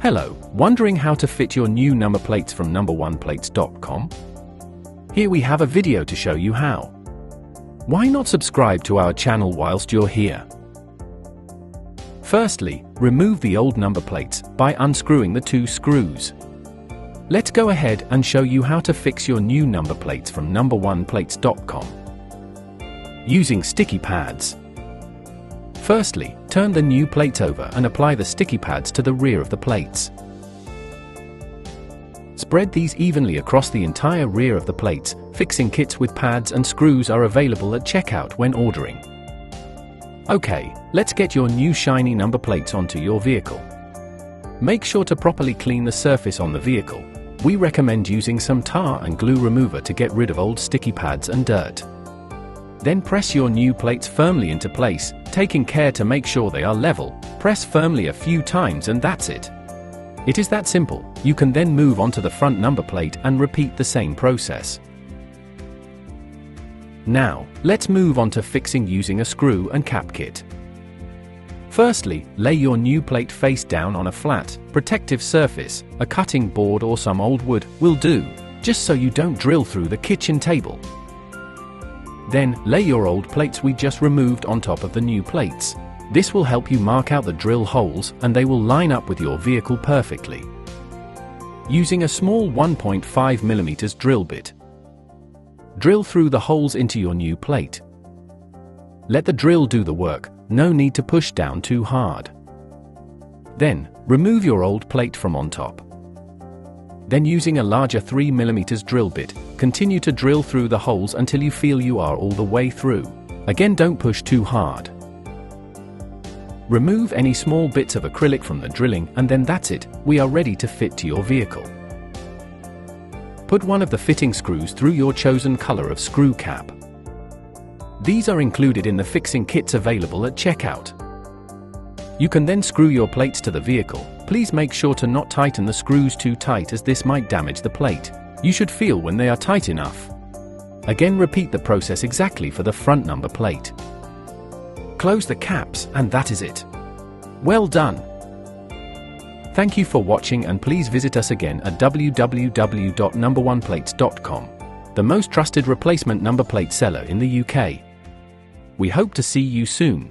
Hello, wondering how to fit your new number plates from number1plates.com? Here we have a video to show you how. Why not subscribe to our channel whilst you're here? Firstly, remove the old number plates by unscrewing the 2 screws. Let's go ahead and show you how to fix your new number plates from number1plates.com. Using sticky pads. Firstly, turn the new plate over and apply the sticky pads to the rear of the plates. Spread these evenly across the entire rear of the plates. Fixing kits with pads and screws are available at checkout when ordering. Okay, let's get your new shiny number plates onto your vehicle. Make sure to properly clean the surface on the vehicle. We recommend using some tar and glue remover to get rid of old sticky pads and dirt. Then press your new plates firmly into place, taking care to make sure they are level. Press firmly a few times and that's it. It is that simple. You can then move on to the front number plate and repeat the same process. Now, let's move on to fixing using a screw and cap kit. Firstly, lay your new plate face down on a flat, protective surface. A cutting board or some old wood will do, just so you don't drill through the kitchen table. Then, lay your old plates we just removed on top of the new plates. This will help you mark out the drill holes and they will line up with your vehicle perfectly. Using a small 1.5mm drill bit, drill through the holes into your new plate. Let the drill do the work, no need to push down too hard. Then, remove your old plate from on top. Then using a larger 3mm drill bit, continue to drill through the holes until you feel you are all the way through. Again, don't push too hard. Remove any small bits of acrylic from the drilling and then that's it, we are ready to fit to your vehicle. Put one of the fitting screws through your chosen color of screw cap. These are included in the fixing kits available at checkout. You can then screw your plates to the vehicle. Please make sure to not tighten the screws too tight as this might damage the plate. You should feel when they are tight enough. Again, repeat the process exactly for the front number plate. Close the caps and that is it. Well done! Thank you for watching and please visit us again at www.number1plates.com, the most trusted replacement number plate seller in the UK. We hope to see you soon.